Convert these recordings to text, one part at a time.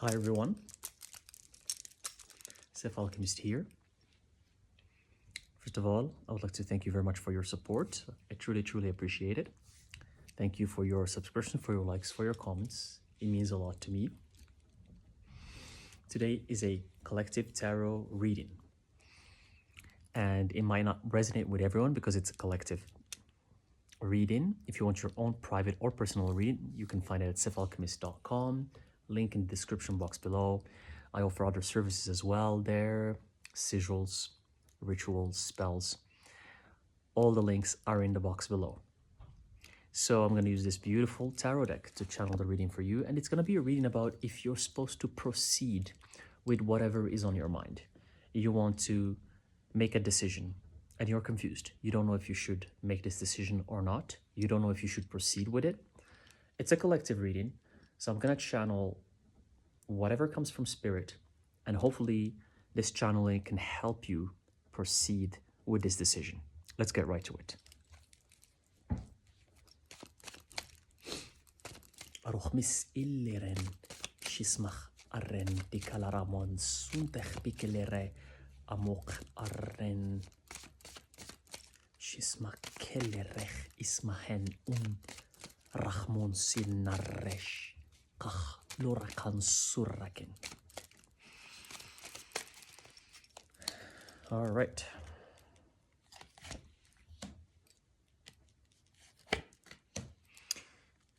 Hi everyone, Alchemist here. First of all, I would like to thank you very much for your support. I truly appreciate it. Thank you for your subscription, for your likes, for your comments. It means a lot to me. Today is a collective tarot reading, and it might not resonate with everyone because it's a collective reading. If you want your own private or personal reading, you can find it at thyself.com. Link in the description box below. I offer other services as well there, sigils, rituals, spells. All the links are in the box below. So I'm going to use this beautiful tarot deck to channel the reading for you, and it's going to be a reading about if you're supposed to proceed with whatever is on your mind. You want to make a decision and you're confused. You don't know if you should make this decision or not. You don't know if you should proceed with it. It's a collective reading, so I'm going to channel whatever comes from spirit, and hopefully this channeling can help you proceed with this decision. Let's get right to it. Arochmis illeren shismach arren dikalaramon suntech bikelere amok arren shismach kellerech ismahen rachmon silnaresh kach lurakan surraken. All right.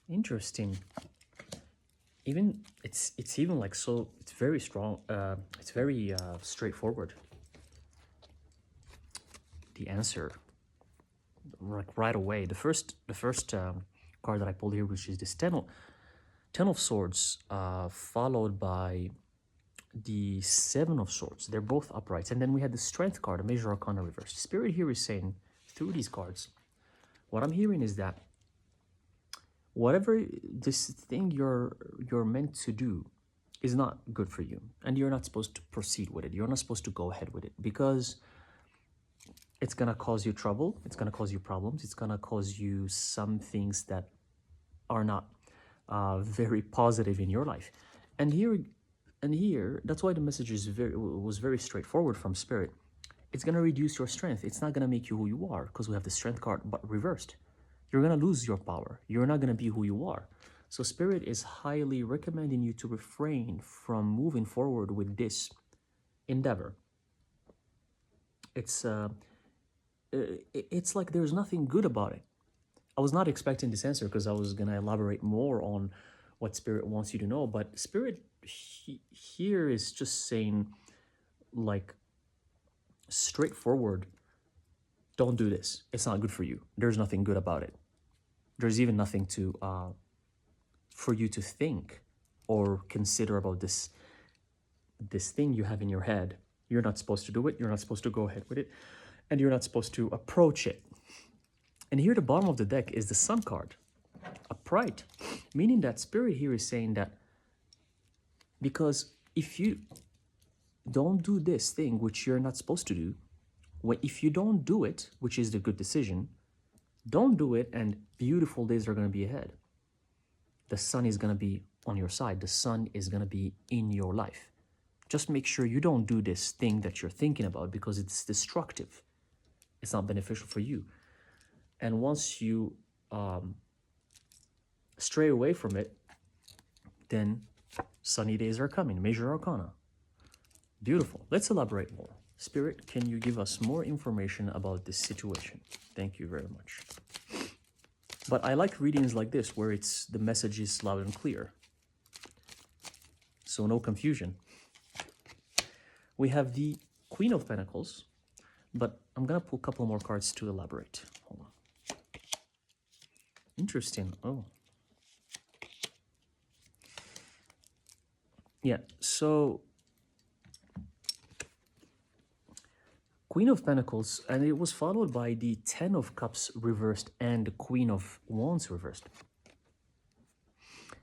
Interesting. Even it's even like, so it's very strong. It's very straightforward. The answer, like right away. The first card that I pulled here, which is this Ten of Swords, followed by the Seven of Swords. They're both uprights, and then we had the Strength card, a Major Arcana reversed. Spirit here is saying through these cards, what I'm hearing is that whatever this thing you're meant to do is not good for you, and you're not supposed to proceed with it. You're not supposed to go ahead with it because it's gonna cause you trouble. It's gonna cause you problems. It's gonna cause you some things that are not very positive in your life. And here, that's why the message was very straightforward from Spirit. It's gonna reduce your strength. It's not gonna make you who you are, because we have the Strength card, but reversed. You're going to lose your power. You're not going to be who you are. So Spirit is highly recommending you to refrain from moving forward with this endeavor. It's like there's nothing good about it. I was not expecting this answer because I was going to elaborate more on what Spirit wants you to know. But Spirit here is just saying, like, straightforward, don't do this. It's not good for you. There's nothing good about it. There's even nothing to for you to think or consider about this thing you have in your head. You're not supposed to do it. You're not supposed to go ahead with it, and you're not supposed to approach it. And here, the bottom of the deck is the Sun card, upright, meaning that Spirit here is saying that because if you don't do this thing which you're not supposed to do, if you don't do it, which is the good decision, don't do it, and beautiful days are going to be ahead. The sun is going to be on your side. The sun is going to be in your life. Just make sure you don't do this thing that you're thinking about because it's destructive. It's not beneficial for you. And once you stray away from it, then sunny days are coming. Major Arcana. Beautiful. Let's elaborate more. Spirit, can you give us more information about this situation? Thank you very much. But I like readings like this where the message is loud and clear. So no confusion. We have the Queen of Pentacles, but I'm going to pull a couple more cards to elaborate. Hold on. Interesting. Oh. Yeah, so Queen of Pentacles, and it was followed by the Ten of Cups reversed and the Queen of Wands reversed.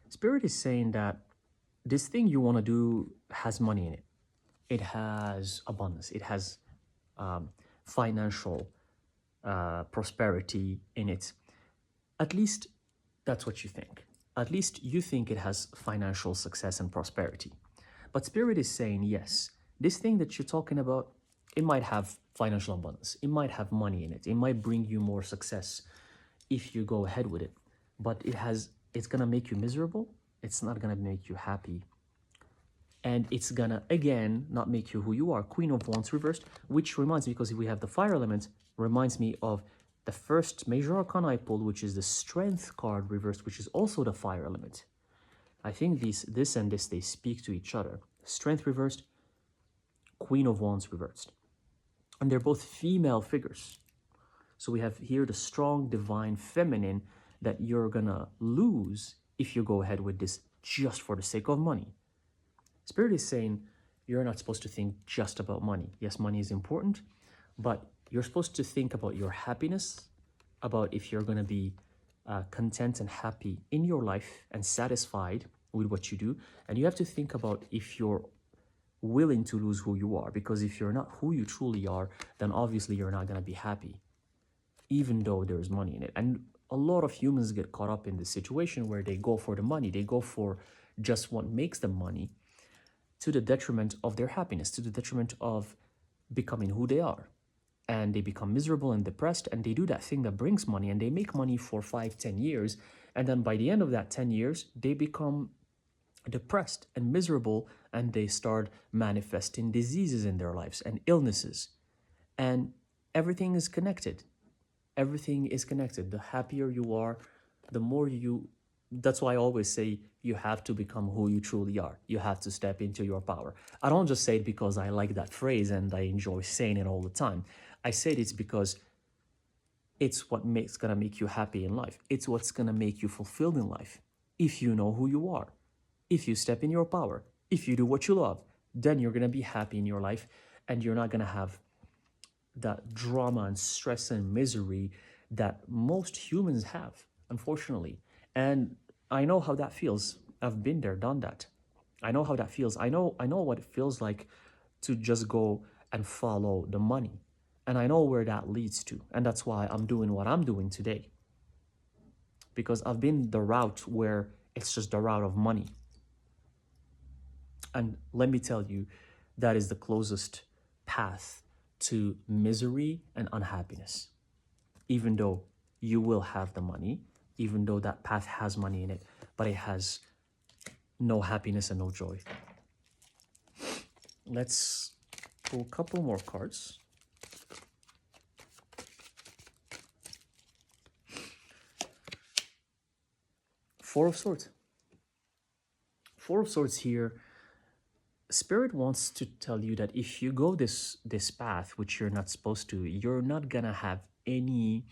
Spirit is saying that this thing you want to do has money in it. It has abundance. It has financial prosperity in it. At least that's what you think. At least you think it has financial success and prosperity. But Spirit is saying, yes, this thing that you're talking about, it might have financial abundance. It might have money in it. It might bring you more success if you go ahead with it. But it's going to make you miserable. It's not going to make you happy. And it's going to, again, not make you who you are. Queen of Wands reversed, which reminds me, because if we have the fire element, reminds me of the first major arcana I pulled, which is the Strength card reversed, which is also the fire element. I think this and this, they speak to each other. Strength reversed, Queen of Wands reversed. And they're both female figures. So we have here the strong, divine, feminine that you're gonna lose if you go ahead with this just for the sake of money. Spirit is saying you're not supposed to think just about money. Yes, money is important, but you're supposed to think about your happiness, about if you're gonna be content and happy in your life and satisfied with what you do. And you have to think about if you're willing to lose who you are, because if you're not who you truly are, then obviously you're not gonna be happy, even though there's money in it. And a lot of humans get caught up in this situation where they go for the money, they go for just what makes them money, to the detriment of their happiness, to the detriment of becoming who they are. And they become miserable and depressed, and they do that thing that brings money, and they make money for 5-10 years, and then by the end of that 10 years, they become depressed and miserable, and they start manifesting diseases in their lives and illnesses. And everything is connected. Everything is connected. The happier you are, the more you... That's why I always say you have to become who you truly are. You have to step into your power. I don't just say it because I like that phrase and I enjoy saying it all the time. I say it because it's what gonna make you happy in life. It's what's gonna make you fulfilled in life. If you know who you are, if you step in your power, if you do what you love, then you're gonna be happy in your life, and you're not gonna have that drama and stress and misery that most humans have, unfortunately. And I know how that feels. I've been there, done that. I know how that feels. I know what it feels like to just go and follow the money. And I know where that leads to. And that's why I'm doing what I'm doing today. Because I've been the route where it's just the route of money. And let me tell you, that is the closest path to misery and unhappiness. Even though you will have the money, even though that path has money in it, but it has no happiness and no joy. Let's pull a couple more cards. Four of Swords. Four of Swords here. Spirit wants to tell you that if you go this path, which you're not supposed to, you're not gonna have any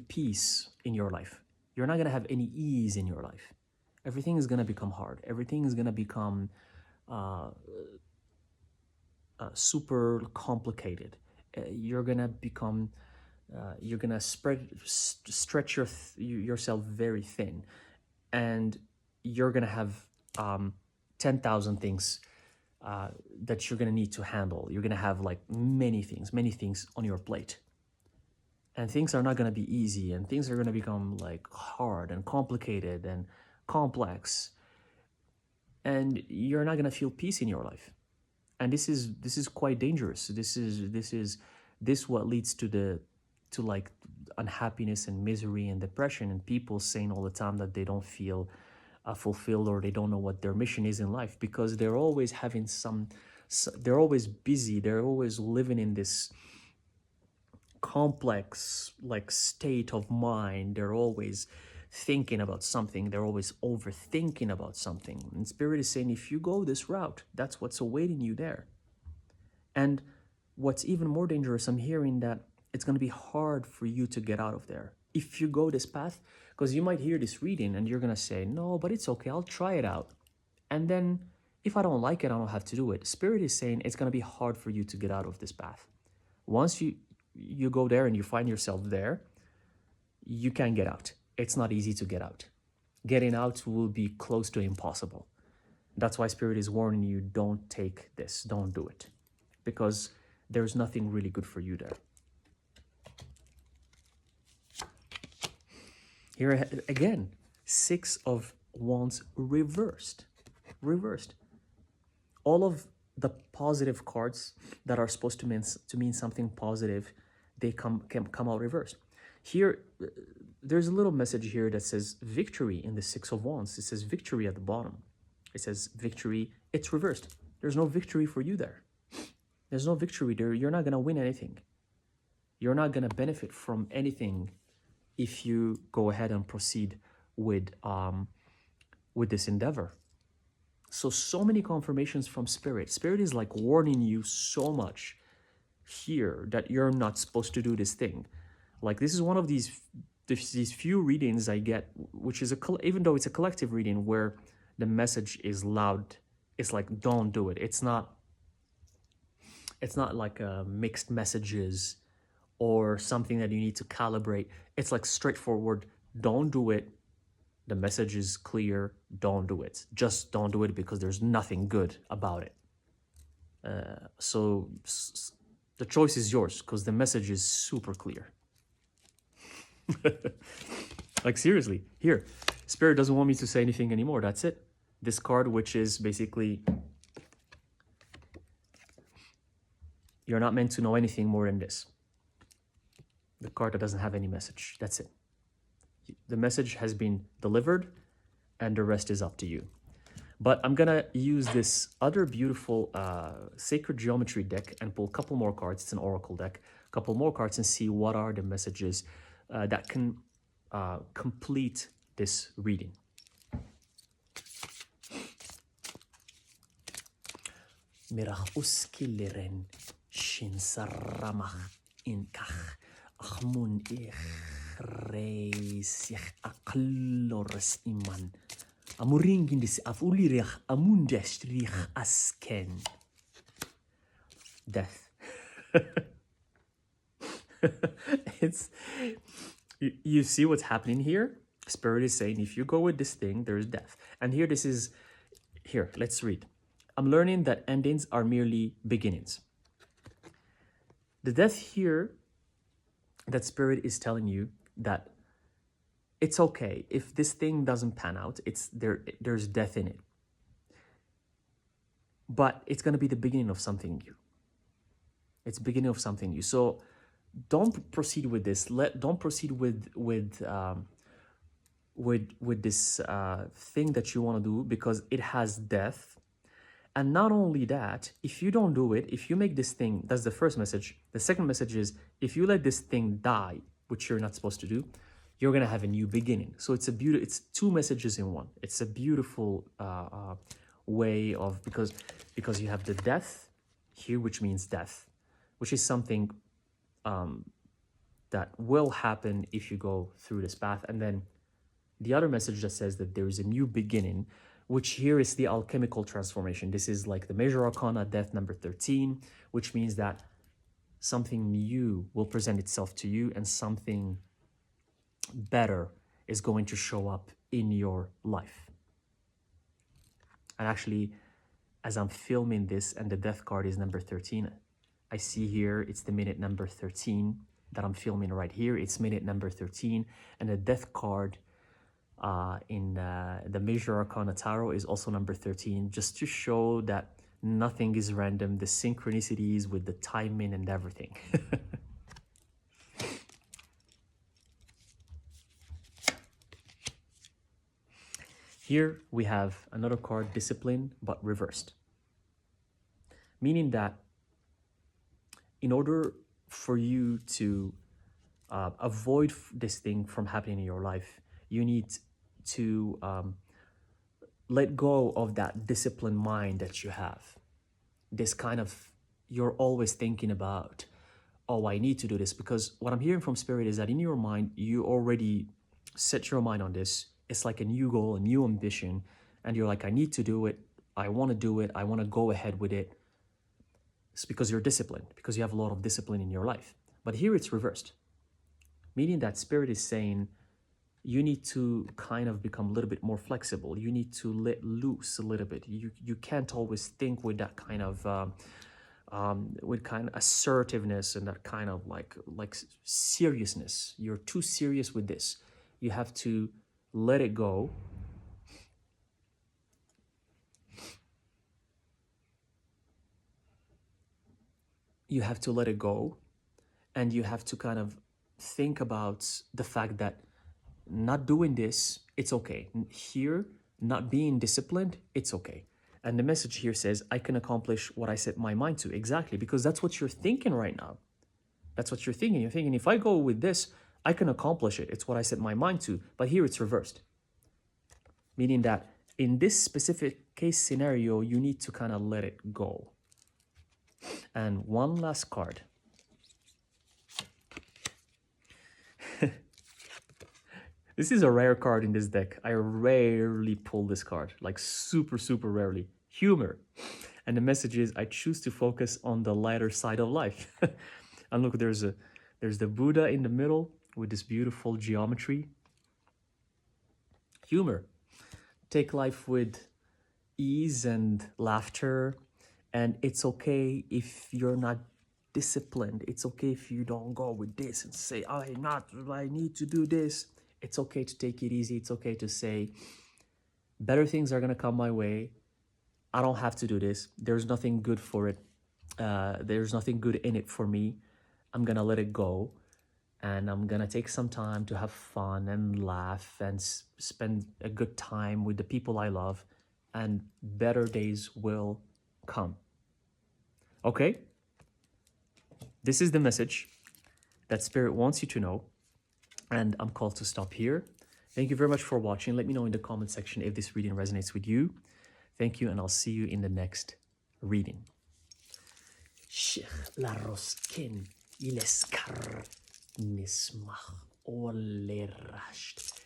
peace in your life. You're not gonna have any ease in your life. Everything is gonna become hard. Everything is gonna become super complicated. You're gonna become, you're gonna stretch yourself very thin, and you're gonna have 10,000 things that you're gonna need to handle. You're gonna have like many things on your plate. And things are not going to be easy, and things are going to become like hard and complicated and complex. And you're not going to feel peace in your life. And this is quite dangerous. This what leads to like unhappiness and misery and depression, and people saying all the time that they don't feel fulfilled, or they don't know what their mission is in life, because they're always having they're always busy. They're always living in this complex like state of mind. They're always thinking about something. They're always overthinking about something. And Spirit is saying, if you go this route, that's what's awaiting you there. And what's even more dangerous, I'm hearing that it's going to be hard for you to get out of there if you go this path, because you might hear this reading and you're going to say, no, but it's okay, I'll try it out. And then if I don't like it, I don't have to do it. Spirit is saying it's going to be hard for you to get out of this path. Once you go there and you find yourself there, you can't get out. It's not easy to get out. Getting out will be close to impossible. That's why Spirit is warning you, don't take this, don't do it, because there's nothing really good for you there. Here again, Six of Wands reversed. Reversed. All of the positive cards that are supposed to mean something positive, they can come out reversed. Here, there's a little message here that says victory in the Six of Wands. It says victory at the bottom. It says victory. It's reversed. There's no victory for you there. There's no victory there. You're not going to win anything. You're not going to benefit from anything if you go ahead and proceed with this endeavor. So many confirmations from Spirit. Spirit is like warning you so much here that you're not supposed to do this thing. Like, this is one of these few readings I get, which is even though it's a collective reading where the message is loud. It's like, don't do it. It's not like mixed messages or something that you need to calibrate. It's like straightforward. Don't do it. The message is clear. Don't do it. Just don't do it because there's nothing good about it. So the choice is yours because the message is super clear. Like, seriously, here, Spirit doesn't want me to say anything anymore. That's it. This card, which is basically, you're not meant to know anything more than this. The card that doesn't have any message. That's it. The message has been delivered and the rest is up to you. But I'm gonna use this other beautiful sacred geometry deck and pull a couple more cards. It's an oracle deck. A couple more cards and see what are the messages that can complete this reading. Mirach uskiliren shin saramach inkach achmun ich reis ich aklores iman amuringin dis afulirich amundestrich asken. Death. It's, you see what's happening here? Spirit is saying if you go with this thing, there's death. And here, this is, here, let's read. I'm learning that endings are merely beginnings. The death here, that Spirit is telling you that it's okay if this thing doesn't pan out. There's death in it, but it's going to be the beginning of something new. It's the beginning of something new. So don't proceed with this. Don't proceed with this thing that you want to do because it has death. And not only that, if you don't do it, if you make this thing, that's the first message. The second message is if you let this thing die, which you're not supposed to do, you're gonna have a new beginning. So it's it's two messages in one. It's a beautiful way of, because you have the death here, which means death, which is something that will happen if you go through this path. And then the other message that says that there is a new beginning, which here is the alchemical transformation. This is like the major arcana, death number 13, which means that something new will present itself to you and something better is going to show up in your life. And actually, as I'm filming this and the death card is number 13, I see here it's the minute number 13 that I'm filming right here. It's minute number 13, and the death card in the Major Arcana Tarot is also number 13, just to show that nothing is random, the synchronicities with the timing and everything. Here we have another card, Discipline, but reversed. Meaning that in order for you to avoid this thing from happening in your life, you need to let go of that disciplined mind that you have. This kind of, you're always thinking about, oh, I need to do this. Because what I'm hearing from Spirit is that in your mind, you already set your mind on this. It's like a new goal, a new ambition. And you're like, I need to do it. I want to do it. I want to go ahead with it. It's because you're disciplined, because you have a lot of discipline in your life. But here it's reversed. Meaning that Spirit is saying, you need to kind of become a little bit more flexible. You need to let loose a little bit. You can't always think with that kind of assertiveness and that kind of like seriousness. You're too serious with this. You have to let it go. You have to let it go, and you have to kind of think about the fact that not doing this, it's okay. Here, not being disciplined, it's okay. And the message here says, I can accomplish what I set my mind to. Exactly, because that's what you're thinking right now. That's what you're thinking. You're thinking, if I go with this, I can accomplish it. It's what I set my mind to. But here it's reversed. Meaning that in this specific case scenario, you need to kind of let it go. And one last card. This is a rare card in this deck. I rarely pull this card, like super, super rarely. Humor. And the message is, I choose to focus on the lighter side of life. And look, there's the Buddha in the middle with this beautiful geometry. Humor. Take life with ease and laughter. And it's okay if you're not disciplined. It's okay if you don't go with this and say, I need to do this. It's okay to take it easy. It's okay to say, better things are going to come my way. I don't have to do this. There's nothing good for it. There's nothing good in it for me. I'm going to let it go. And I'm going to take some time to have fun and laugh and spend a good time with the people I love. And better days will come. Okay? This is the message that Spirit wants you to know. And I'm called to stop here. Thank you very much for watching. Let me know in the comment section if this reading resonates with you. Thank you, and I'll see you in the next reading. Sheikh la roskin ileskar nismach ole rasht.